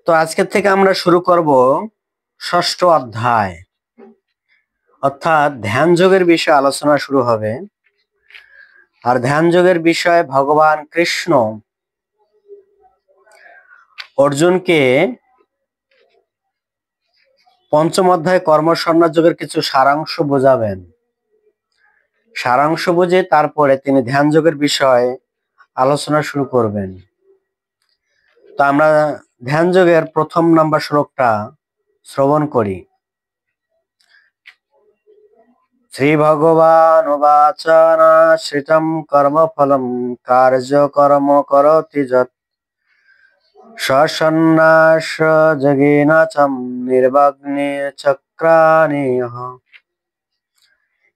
তো আজকের থেকে আমরা শুরু করব ষষ্ঠ অধ্যায়, অর্থাৎ ধ্যান যোগের বিষয়ে আলোচনা শুরু হবে। আর ধ্যান যোগের বিষয়ে ভগবান কৃষ্ণ অর্জুনকে পঞ্চম অধ্যায় কর্মসন্ন্যাস যোগের কিছু সারাংশ বোঝাবেন। সারাংশ বুঝে তারপরে তিনি ধ্যান যোগের বিষয়ে আলোচনা শুরু করবেন। তো আমরা ধ্যান যোগের প্রথম নাম্বার শ্লোকটা শ্রবণ করি। শ্রী ভগবান উবাচ নাশ্রিতম কর্মফলম কার্যকর্ম করোতি যৎ সসন্ন্যাস যোগেন চম নির্বাগ্নে চক্রাণেহ।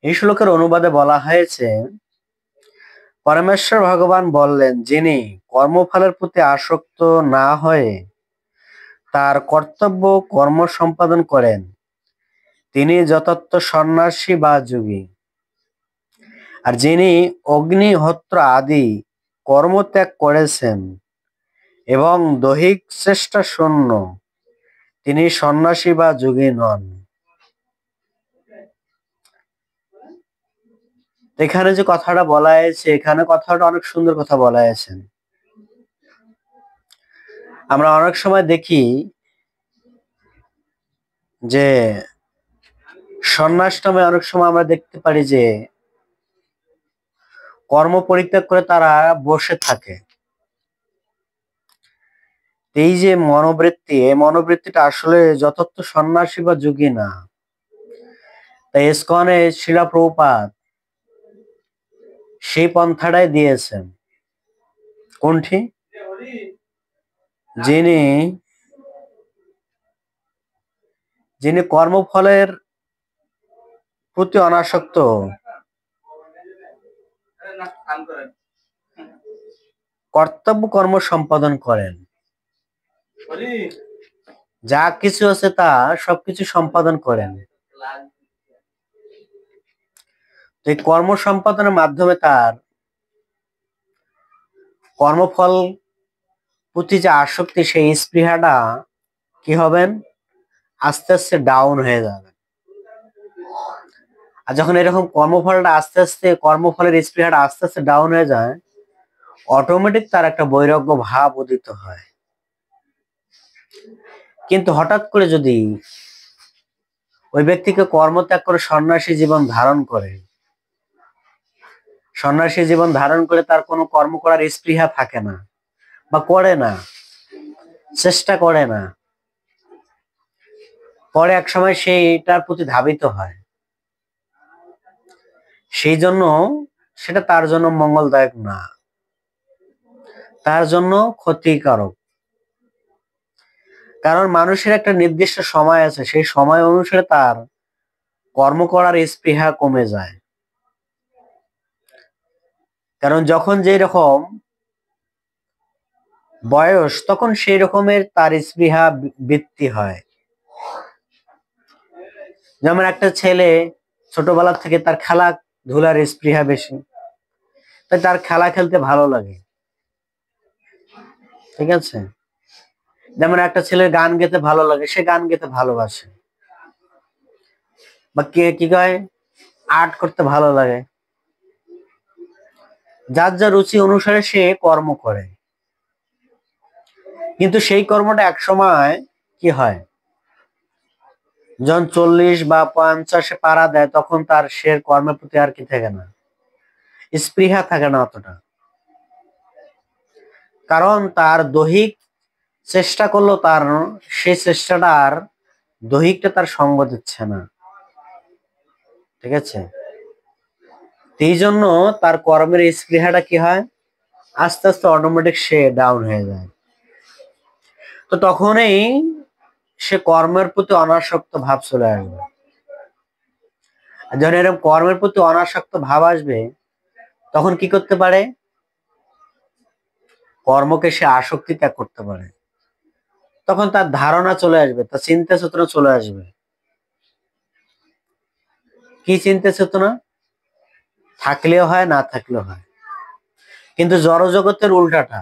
এই শ্লোকের অনুবাদে বলা হয়েছে, পরমেশ্বর ভগবান বললেন, যিনি কর্মফলের প্রতি আসক্ত না হয়ে তার কর্তব্য কর্ম সম্পাদন করেন তিনি যথার্থ সন্ন্যাসী বা যোগী। আর যিনি অগ্নিহোত্র আদি কর্মত্যাগ করেছেন এবং দৈহিক চেষ্টা শূন্য তিনি সন্ন্যাসী বা যোগী নন। এখানে যে কথাটা বলা হয়েছে, এখানে কথাটা অনেক সুন্দর কথা বলা হয়েছে। আমরা অনেক সময় দেখি যে সন্ন্যাস নামে অনেক সময় আমরা দেখতে পারি যে কর্ম পরিত্যাগ করে তারা বসে থাকে। এই যে মনোবৃত্তি, এই মনোবৃত্তিটা আসলে যথার্থ সন্ন্যাসী বা যোগী না। তাই ইসকনে শ্রীল প্রভুপাদ সেই পন্থাটাই দিয়েছেন। কোনটি? যিনি যিনি কর্মফলের প্রতি অনাসক্ত, কর্তব্য কর্ম সম্পাদন করেন, যা কিছু আছে তা সবকিছু সম্পাদন করেন। এই কর্ম সম্পাদনের মাধ্যমে তার কর্মফল প্রতি যে আসক্তি, সেই স্পৃহাটা কি হবেন, আস্তে আস্তে ডাউন হয়ে যাবে। আর যখন এরকম কর্মফলটা আস্তে আস্তে, কর্মফলের স্পৃহাটা আস্তে আস্তে ডাউন হয়ে যায়, অটোমেটিক তার একটা বৈরাগ্য ভাব উদিত হয়। কিন্তু হঠাৎ করে যদি ওই ব্যক্তিকে কর্মত্যাগ করে সন্ন্যাসী জীবন ধারণ করে, সন্ন্যাসী জীবন ধারণ করে তার কোনো কর্ম করার স্পৃহা থাকে না বা করে না, চেষ্টা করে না, পরে এক সময় সে এটার প্রতি ধাবিত হয়, সেই জন্য সেটা তার জন্য মঙ্গলদায়ক না, তার জন্য ক্ষতিকারক। কারণ মানুষের একটা নির্দিষ্ট সময় আছে, সেই সময় অনুসারে তার কর্ম করার স্পৃহা কমে যায়। কারণ যখন যে রকম বয়স, তখন সেই রকমের তার স্পৃহা বৃদ্ধি হয়। যেমন একটা ছেলে ছোটবেলা থেকে তার খেলাধুলার স্পৃহা বেশি, তাই তার খেলা খেলতে ভালো লাগে, ঠিক আছে। যেমন একটা ছেলের গান গেতে ভালো লাগে, সে গান গেতে ভালোবাসে, বা কে কি কয়, আর্ট করতে ভালো লাগে। যার যার রুচি অনুসারে সে কর্ম করে। কিন্তু সেই কর্মটা এক সময় কি হয়, যখন 40 বা 50 পাড়া দেয়, তখন তার সে কর্মের প্রতি আর কি থাকে না, স্পৃহা থাকে না অতটা। কারণ তার দৈহিক চেষ্টা করলেও তার সেই চেষ্টাটা আর দৈহিকটা তার সঙ্গ দিচ্ছে না, ঠিক আছে। এই জন্য তার কর্মের স্পৃহাটা কি হয়, আস্তে আস্তে অটোমেটিক সে ডাউন হয়ে যায়। তো তখনই সে কর্মের প্রতি অনাসক্ত ভাব চলে আসবে। যখন এরকম কর্মের প্রতি অনাসক্ত ভাব আসবে, তখন কি করতে পারে, কর্মকে সে আসক্তি ত্যাগ করতে পারে। তখন তার ধারণা চলে আসবে, তার চিন্তা চেতনা চলে আসবে। কি চিন্তা চেতনা? থাকলেও হয়, না থাকলেও হয়। কিন্তু জড়জগতের উল্টাটা,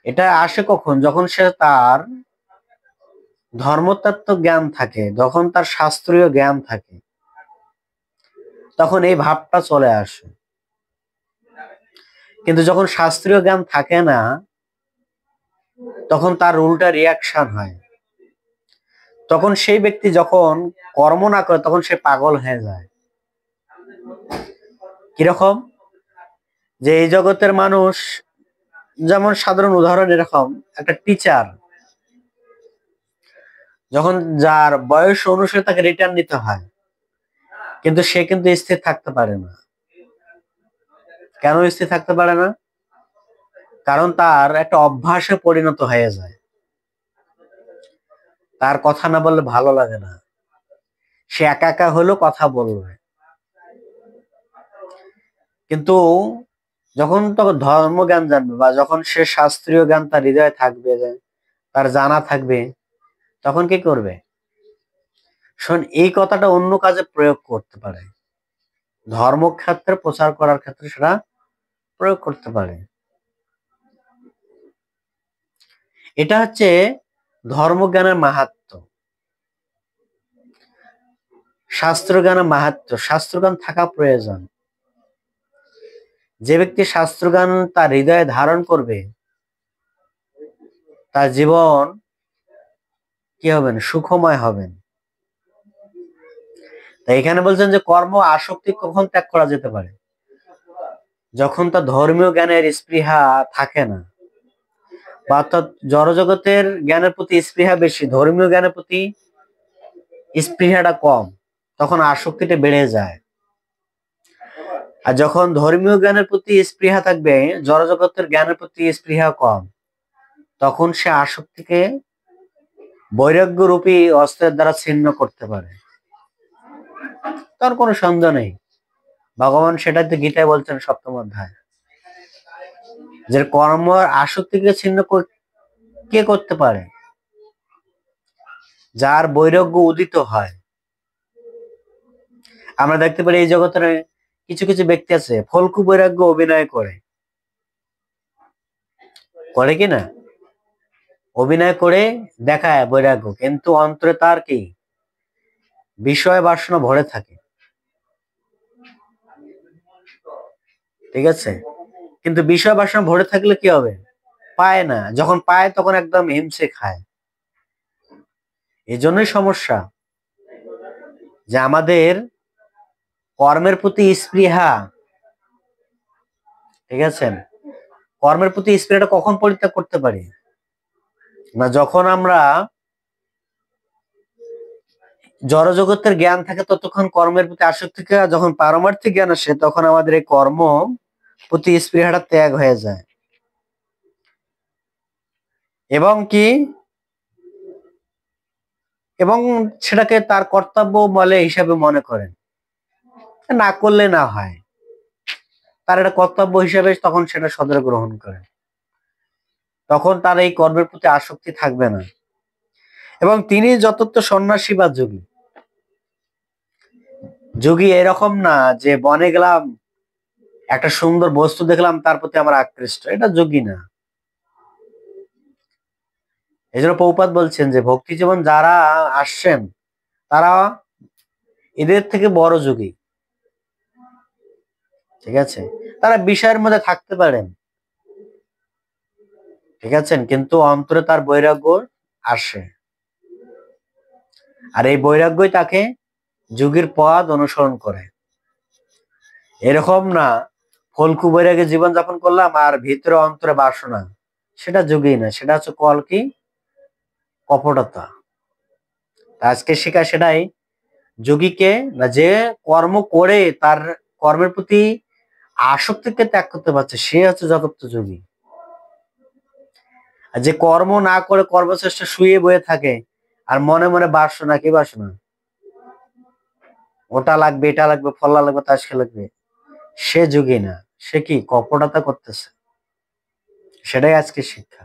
এটা আসে কখন? যখন সে তার ধর্মতত্ত্ব জ্ঞান থাকে, যখন তার শাস্ত্রীয় জ্ঞান থাকে, তখন এই ভাবটা চলে আসে। কিন্তু যখন শাস্ত্রীয় জ্ঞান থাকে না, তখন তার উল্টা রিয়াকশন হয়। তখন সেই ব্যক্তি যখন কর্ম না করে, তখন সে পাগল হয়ে যায়। কিরকম? যে এই জগতের মানুষ, যেমন সাধারণ উদাহরণ এরকম, একটা টিচার যখন যার বয়স অনুসারে তাকে রিটার্ন নিতে হয়, কিন্তু সে কিন্তু স্থির থাকতে পারে না। কেন স্থির থাকতে পারে না? কারণ তার একটা অভ্যাসে পরিণত হয়ে যায়। তার কথা না বললে ভালো লাগে না, সে একা একা হলেও কথা বলবে। কিন্তু যখন তখন ধর্মজ্ঞান জানবে, বা যখন সে শাস্ত্রীয় জ্ঞান তার হৃদয়ে থাকবে, তার জানা থাকবে, তখন কি করবে? শোন, এই কথাটা অন্য কাজে প্রয়োগ করতে পারে, ধর্মক্ষেত্রে প্রচার করার ক্ষেত্রে সেটা প্রয়োগ করতে পারে। এটা হচ্ছে ধর্মজ্ঞানের মাহাত্ম্য, শাস্ত্রজ্ঞানের মাহাত্ম্য। শাস্ত্রজ্ঞান থাকা প্রয়োজন। যে ব্যক্তি শাস্ত্রজ্ঞান তার হৃদয়ে ধারণ করবে, তার জীবন কি হবেন? সুখময় হবেন। তাই এখানে বলছেন যে কর্ম আসক্তি কখন ত্যাগ করা যেতে পারে? যখন তার ধর্মীয় জ্ঞানের স্পৃহা থাকে না, বা অর্থাৎ জড়জগতের জ্ঞানের প্রতি স্পৃহা বেশি, ধর্মীয় জ্ঞানের প্রতি স্পৃহাটা কম, তখন আসক্তিটা বেড়ে যায়। আর যখন ধর্মীয় জ্ঞানের প্রতি স্পৃহা থাকবে, জড়জগতের জ্ঞানের প্রতি স্পৃহা কম, তখন সে আসক্তিকে বৈরাগ্য রূপী অস্ত্রের দ্বারা ছিন্ন করতে পারে। তার কোনো সন্দেহ নেই। ভগবান সেটাতে গীতায় বলছেন 7ম অধ্যায়, যে কর্ম আসক্তিকে ছিন্ন কে করতে পারে? যার বৈরাগ্য উদিত হয়। আমরা দেখতে পারি এই জগতের কিছু কিছু ব্যক্তি আছে, ফলকু বৈরাগ্য অভিনয় করে, করে কিনা? অভিনয় করে দেখায় বৈরাগ্য, কিন্তু অন্তরে তার কি বিষয় বাসনা ভরে থাকে। ঠিক আছে? কিন্তু বিষয় বাসনা ভরে থাকলে কি হবে? পায় না, যখন পায় তখন একদম হিমসে খায়। এই জন্যই সমস্যা, যে আমাদের কর্মের প্রতি স্পৃহা, ঠিক আছে, কর্মের প্রতি স্পৃহাটা কখন পরিত্যাগ করতে পারি? না, যখন আমরা জড়জগতের জ্ঞান থাকে ততক্ষণ কর্মের প্রতি আসক্তি থেকে, যখন পারমার্থিক জ্ঞান আসে তখন আমাদের এই কর্ম প্রতি স্পৃহাটা ত্যাগ হয়ে যায়। এবং কি, এবং সেটাকে তার কর্তব্য বলে হিসাবে মনে করেন, না করলে না হয়, তার এটা কর্তব্য হিসাবে তখন সেটা সদরে গ্রহণ করে। তখন তার এই কর্মের প্রতি আসক্তি থাকবে না। এবং তিনি যথার্থ সন্ন্যাসী বা যোগী। যোগী এরকম না যে বনে গেলাম, একটা সুন্দর বস্তু দেখলাম, তার প্রতি আমার আকৃষ্ট, এটা যোগী না। এই জন্য প্রভুপাদ বলছেন যে ভক্তি জীবন যারা আসছেন, তারা এদের থেকে বড় যোগী। ঠিক আছে? তারা বিষয়ের মধ্যে থাকতে পারেন, ঠিক আছে, কিন্তু অন্তরে তার বৈরাগ্য আসে। আর এই বৈরাগ্যই তাকে যোগীর পথ অনুসরণ করে। এরকম না ফলকু বৈরাগে জীবন যাপন করলাম আর ভিতরে অন্তরে বাসনা, সেটা যোগী না, সেটা হচ্ছে কলকি, কপটতা। আজকে শেখা সেটাই, যোগীকে না, যে কর্ম করে তার কর্মের প্রতি আসক্তিকে ত্যাগ করতে পারছে, সে হচ্ছে যথার্থ যোগী। আর যে কর্ম না করে কর্মচেষ্টা শুয়ে বয়ে থাকে, আর মনে মনে বাসনা, কি বাসনা? ওটা লাগবে, এটা লাগবে, ফলা লাগবে, তাস লাগবে, সে যোগী না। সে কি কপটতা করতেছে, সেটাই আজকে শিক্ষা।